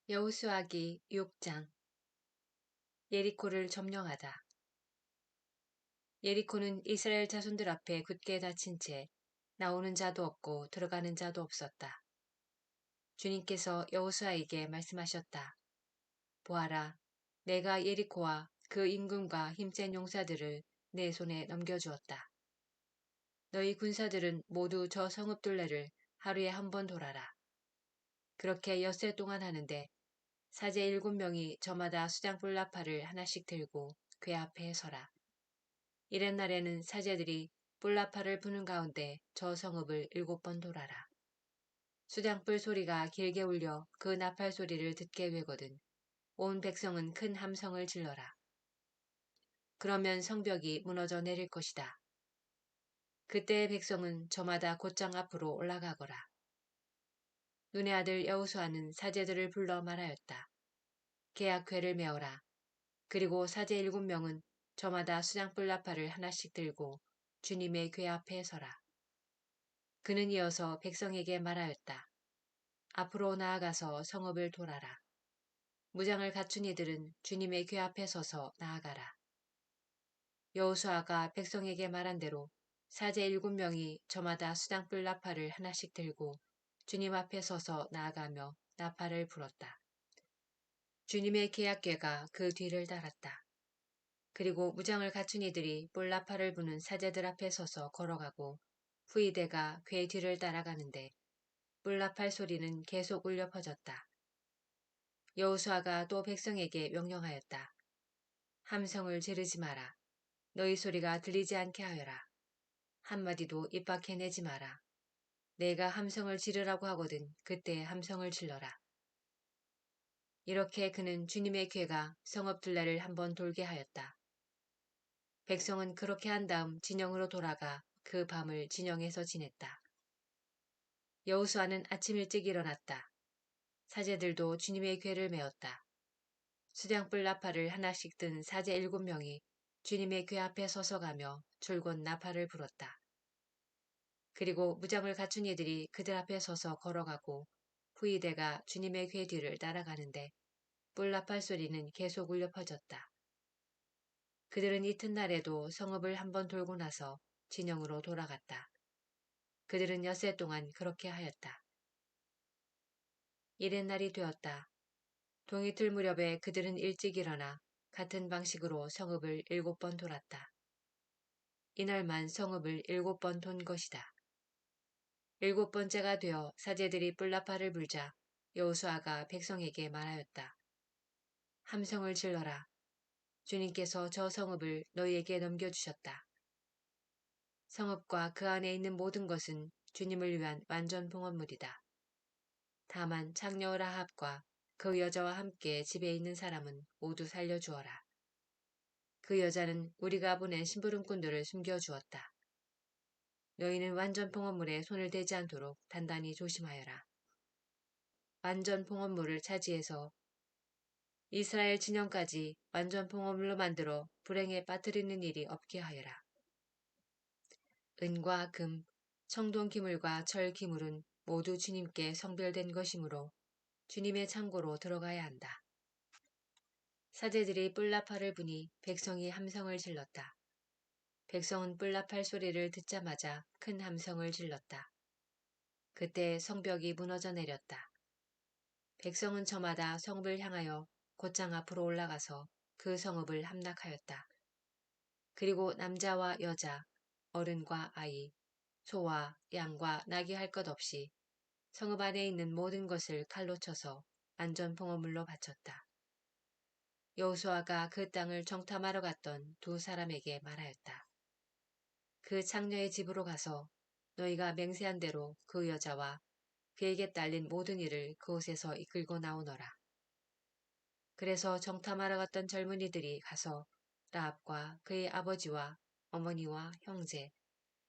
여호수아기 6장. 예리코를 점령하다. 예리코는 이스라엘 자손들 앞에 굳게 닫힌 채 나오는 자도 없고 들어가는 자도 없었다. 주님께서 여호수아에게 말씀하셨다. 보아라, 내가 예리코와 그 임금과 힘센 용사들을 내 손에 넘겨주었다. 너희 군사들은 모두 저 성읍 둘레를 하루에 한 번 돌아라. 그렇게 엿새 동안 하는데 사제 7명이 저마다 수장불 나팔을 하나씩 들고 궤 앞에 서라. 이튿날에는 사제들이 뿔나팔을 부는 가운데 저 성읍을 7번 돌아라. 수장불 소리가 길게 울려 그 나팔 소리를 듣게 되거든 온 백성은 큰 함성을 질러라. 그러면 성벽이 무너져 내릴 것이다. 그때 백성은 저마다 곧장 앞으로 올라가거라. 눈의 아들 여호수아는 사제들을 불러 말하였다. 계약궤를 메어라. 그리고 사제 7명은 저마다 수장불 나팔을 하나씩 들고 주님의 궤 앞에 서라. 그는 이어서 백성에게 말하였다. 앞으로 나아가서 성읍을 돌아라. 무장을 갖춘 이들은 주님의 궤 앞에 서서 나아가라. 여호수아가 백성에게 말한 대로 사제 7명이 저마다 수장불 나팔을 하나씩 들고 주님 앞에 서서 나아가며 나팔을 불었다. 주님의 계약궤가 그 뒤를 따랐다. 그리고 무장을 갖춘 이들이 뿔나팔을 부는 사제들 앞에 서서 걸어가고 후이대가 궤 뒤를 따라가는데 뿔나팔 소리는 계속 울려 퍼졌다. 여호수아가 또 백성에게 명령하였다. 함성을 지르지 마라. 너희 소리가 들리지 않게 하여라. 한마디도 입 밖에 내지 마라. 내가 함성을 지르라고 하거든 그때 함성을 질러라. 이렇게 그는 주님의 궤가 성읍 둘레를 한번 돌게 하였다. 백성은 그렇게 한 다음 진영으로 돌아가 그 밤을 진영에서 지냈다. 여호수아는 아침 일찍 일어났다. 사제들도 주님의 궤를 메었다. 수장불 나팔을 하나씩 든 사제 7명이 주님의 궤 앞에 서서 가며 줄곧 나팔을 불었다. 그리고 무장을 갖춘 이들이 그들 앞에 서서 걸어가고 후이대가 주님의 궤 뒤를 따라가는데 뿔나팔 소리는 계속 울려 퍼졌다. 그들은 이튿날에도 성읍을 한번 돌고 나서 진영으로 돌아갔다. 그들은 엿새 동안 그렇게 하였다. 이튿날이 되었다. 동이틀 무렵에 그들은 일찍 일어나 같은 방식으로 성읍을 7번 돌았다. 이날만 성읍을 7번 돈 것이다. 7번째가 되어 사제들이 뿔나팔을 불자 여호수아가 백성에게 말하였다. 함성을 질러라. 주님께서 저 성읍을 너희에게 넘겨주셨다. 성읍과 그 안에 있는 모든 것은 주님을 위한 완전 봉헌물이다. 다만 창녀 라합과 그 여자와 함께 집에 있는 사람은 모두 살려주어라. 그 여자는 우리가 보낸 심부름꾼들을 숨겨주었다. 너희는 완전 봉헌물에 손을 대지 않도록 단단히 조심하여라. 완전 봉헌물을 차지해서 이스라엘 진영까지 완전 봉헌물로 만들어 불행에 빠뜨리는 일이 없게 하여라. 은과 금, 청동 기물과 철 기물은 모두 주님께 성별된 것이므로 주님의 창고로 들어가야 한다. 사제들이 뿔나팔을 부니 백성이 함성을 질렀다. 백성은 뿔나팔 소리를 듣자마자 큰 함성을 질렀다. 그때 성벽이 무너져 내렸다. 백성은 저마다 성읍을 향하여 곧장 앞으로 올라가서 그 성읍을 함락하였다. 그리고 남자와 여자, 어른과 아이, 소와 양과 낙이 할 것 없이 성읍 안에 있는 모든 것을 칼로 쳐서 안전봉헌물로 바쳤다. 여호수아가 그 땅을 정탐하러 갔던 두 사람에게 말하였다. 그 창녀의 집으로 가서 너희가 맹세한 대로 그 여자와 그에게 딸린 모든 일을 그곳에서 이끌고 나오너라. 그래서 정탐하러 갔던 젊은이들이 가서 라합과 그의 아버지와 어머니와 형제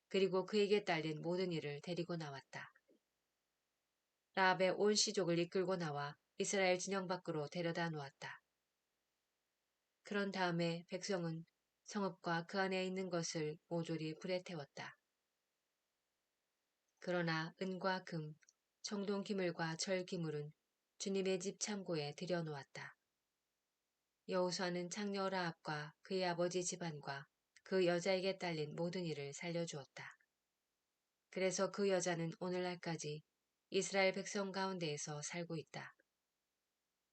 그리고 그에게 딸린 모든 일을 데리고 나왔다. 라합의 온 시족을 이끌고 나와 이스라엘 진영 밖으로 데려다 놓았다. 그런 다음에 백성은 성읍과 그 안에 있는 것을 모조리 불에 태웠다. 그러나 은과 금, 청동 기물과 철 기물은 주님의 집 창고에 들여놓았다. 여호수아는 창녀 라합과 그의 아버지 집안과 그 여자에게 딸린 모든 일을 살려주었다. 그래서 그 여자는 오늘날까지 이스라엘 백성 가운데에서 살고 있다.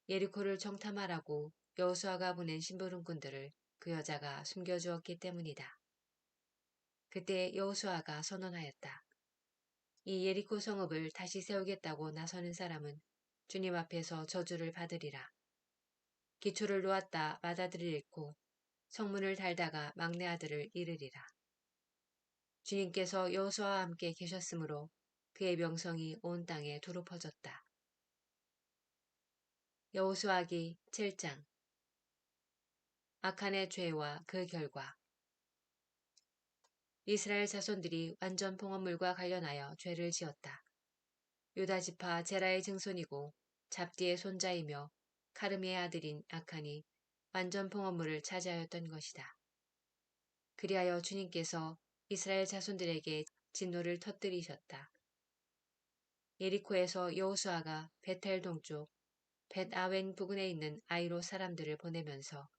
예리코를 정탐하라고 여호수아가 보낸 심부름꾼들을 그 여자가 숨겨주었기 때문이다. 그때 여호수아가 선언하였다. 이 예리코 성읍을 다시 세우겠다고 나서는 사람은 주님 앞에서 저주를 받으리라. 기초를 놓았다 맏아들을 잃고 성문을 달다가 막내 아들을 잃으리라. 주님께서 여호수아와 함께 계셨으므로 그의 명성이 온 땅에 두루 퍼졌다. 여호수아기 7장. 아칸의 죄와 그 결과. 이스라엘 자손들이 완전 봉헌물과 관련하여 죄를 지었다. 유다 지파 제라의 증손이고 잡디의 손자이며 카르미의 아들인 아칸이 완전 봉헌물을 차지하였던 것이다. 그리하여 주님께서 이스라엘 자손들에게 진노를 터뜨리셨다. 예리코에서 여호수아가 베텔 동쪽 벳아웬 부근에 있는 아이로 사람들을 보내면서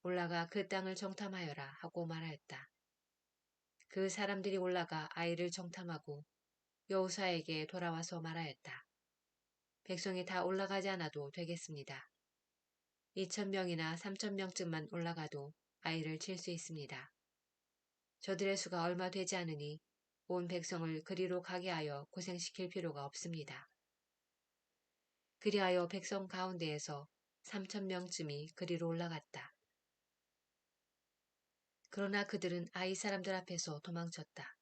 올라가 그 땅을 정탐하여라 하고 말하였다. 그 사람들이 올라가 아이를 정탐하고 여호수아에게 돌아와서 말하였다. 백성이 다 올라가지 않아도 되겠습니다. 2,000명이나 3,000명쯤만 올라가도 아이를 칠 수 있습니다. 저들의 수가 얼마 되지 않으니 온 백성을 그리로 가게 하여 고생시킬 필요가 없습니다. 그리하여 백성 가운데에서 3,000명쯤이 그리로 올라갔다. 그러나 그들은 아이 사람들 앞에서 도망쳤다.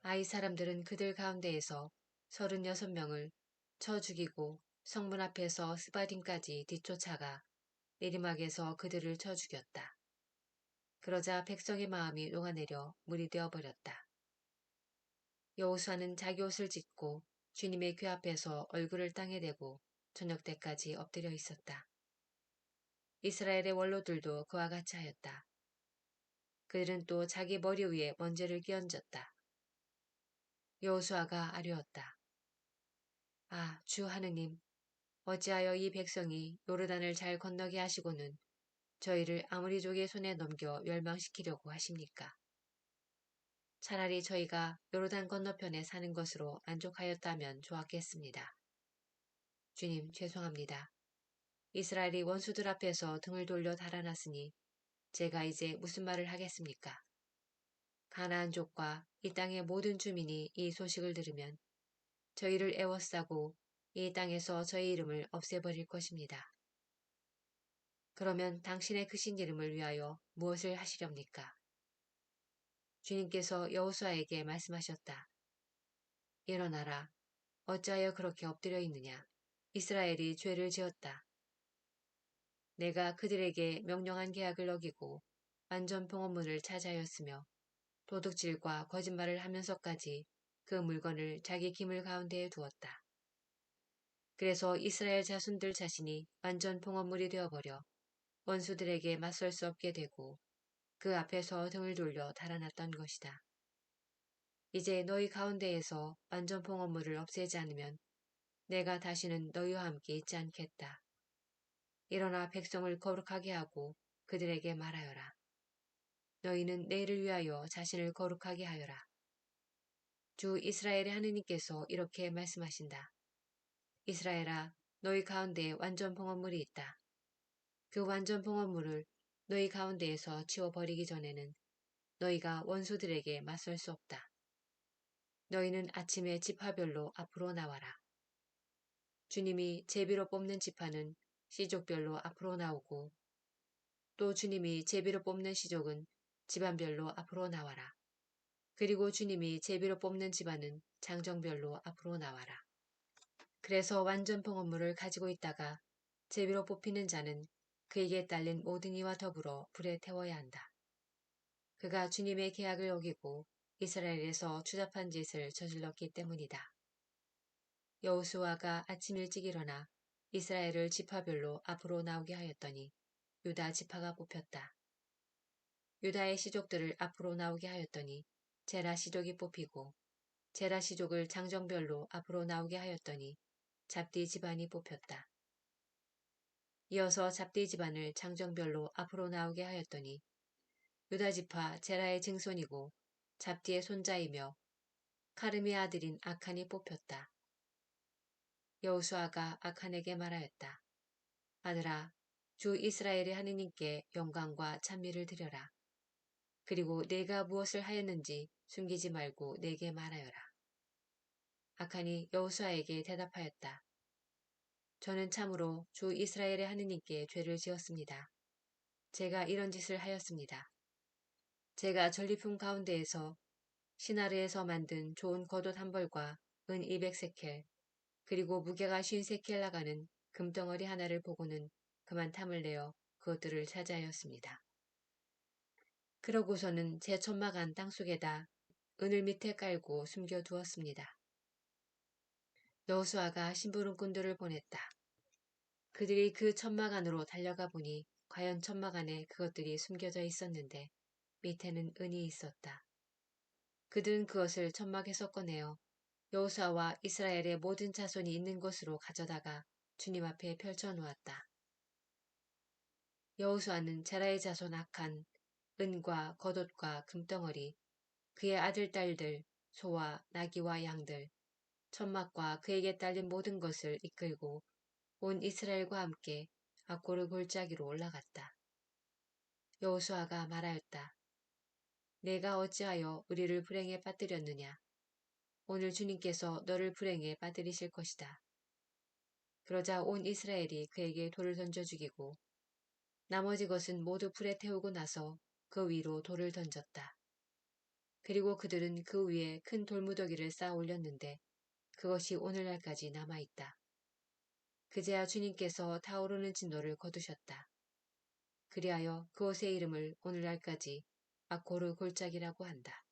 아이 사람들은 그들 가운데에서 36명을 쳐 죽이고 성문 앞에서 스바딘까지 뒤쫓아가 내리막에서 그들을 쳐 죽였다. 그러자 백성의 마음이 녹아내려 물이 되어버렸다. 여호수아는 자기 옷을 찢고 주님의 궤 앞에서 얼굴을 땅에 대고 저녁 때까지 엎드려 있었다. 이스라엘의 원로들도 그와 같이 하였다. 그들은 또 자기 머리 위에 먼지를 끼얹었다. 여호수아가 아뢰었다. 아, 주 하느님, 어찌하여 이 백성이 요르단을 잘 건너게 하시고는 저희를 아무리족의 손에 넘겨 멸망시키려고 하십니까? 차라리 저희가 요르단 건너편에 사는 것으로 만족하였다면 좋았겠습니다. 주님, 죄송합니다. 이스라엘이 원수들 앞에서 등을 돌려 달아났으니 제가 이제 무슨 말을 하겠습니까? 가나안족과 이 땅의 모든 주민이 이 소식을 들으면 저희를 애워싸고 이 땅에서 저희 이름을 없애버릴 것입니다. 그러면 당신의 크신 이름을 위하여 무엇을 하시렵니까? 주님께서 여호수아에게 말씀하셨다. 일어나라. 어찌하여 그렇게 엎드려 있느냐? 이스라엘이 죄를 지었다. 내가 그들에게 명령한 계약을 어기고 완전 봉헌물을 차지하였으며 도둑질과 거짓말을 하면서까지 그 물건을 자기 기물 가운데에 두었다. 그래서 이스라엘 자손들 자신이 완전 봉헌물이 되어버려 원수들에게 맞설 수 없게 되고 그 앞에서 등을 돌려 달아났던 것이다. 이제 너희 가운데에서 완전 봉헌물을 없애지 않으면 내가 다시는 너희와 함께 있지 않겠다. 일어나 백성을 거룩하게 하고 그들에게 말하여라. 너희는 내일을 위하여 자신을 거룩하게 하여라. 주 이스라엘의 하느님께서 이렇게 말씀하신다. 이스라엘아, 너희 가운데에 완전 봉헌물이 있다. 그 완전 봉헌물을 너희 가운데에서 치워버리기 전에는 너희가 원수들에게 맞설 수 없다. 너희는 아침에 지파별로 앞으로 나와라. 주님이 제비로 뽑는 지파는 시족별로 앞으로 나오고 또 주님이 제비로 뽑는 시족은 집안별로 앞으로 나와라. 그리고 주님이 제비로 뽑는 집안은 장정별로 앞으로 나와라. 그래서 완전 봉헌물을 가지고 있다가 제비로 뽑히는 자는 그에게 딸린 모든 이와 더불어 불에 태워야 한다. 그가 주님의 계약을 어기고 이스라엘에서 추잡한 짓을 저질렀기 때문이다. 여호수아가 아침 일찍 일어나 이스라엘을 지파별로 앞으로 나오게 하였더니 유다 지파가 뽑혔다. 유다의 시족들을 앞으로 나오게 하였더니 제라 시족이 뽑히고 제라 시족을 장정별로 앞으로 나오게 하였더니 잡디 집안이 뽑혔다. 이어서 잡디 집안을 장정별로 앞으로 나오게 하였더니 유다지파 제라의 증손이고 잡디의 손자이며 카르미의 아들인 아칸이 뽑혔다. 여호수아가 아칸에게 말하였다. 아들아, 주 이스라엘의 하느님께 영광과 찬미를 드려라. 그리고 내가 무엇을 하였는지 숨기지 말고 내게 말하여라. 아칸이 여호수아에게 대답하였다. 저는 참으로 주 이스라엘의 하느님께 죄를 지었습니다. 제가 이런 짓을 하였습니다. 제가 전리품 가운데에서 시나르에서 만든 좋은 겉옷 한 벌과 은 200세켈 그리고 무게가 50세켈 나가는 금덩어리 하나를 보고는 그만 탐을 내어 그것들을 차지하였습니다. 그러고서는 제 천막안 땅속에다 은을 밑에 깔고 숨겨두었습니다. 여호수아가 심부름꾼들을 보냈다. 그들이 그 천막 안으로 달려가 보니 과연 천막 안에 그것들이 숨겨져 있었는데 밑에는 은이 있었다. 그들은 그것을 천막에서 꺼내어 여호수아와 이스라엘의 모든 자손이 있는 곳으로 가져다가 주님 앞에 펼쳐 놓았다. 여호수아는 제라의 자손 아칸, 은과 겉옷과 금덩어리, 그의 아들 딸들, 소와 나귀와 양들, 천막과 그에게 딸린 모든 것을 이끌고 온 이스라엘과 함께 악고르 골짜기로 올라갔다. 여호수아가 말하였다. 내가 어찌하여 우리를 불행에 빠뜨렸느냐. 오늘 주님께서 너를 불행에 빠뜨리실 것이다. 그러자 온 이스라엘이 그에게 돌을 던져 죽이고 나머지 것은 모두 불에 태우고 나서 그 위로 돌을 던졌다. 그리고 그들은 그 위에 큰 돌무더기를 쌓아 올렸는데 그것이 오늘날까지 남아있다. 그제야 주님께서 타오르는 진노를 거두셨다. 그리하여 그곳의 이름을 오늘날까지 악고르 골짜기라고 한다.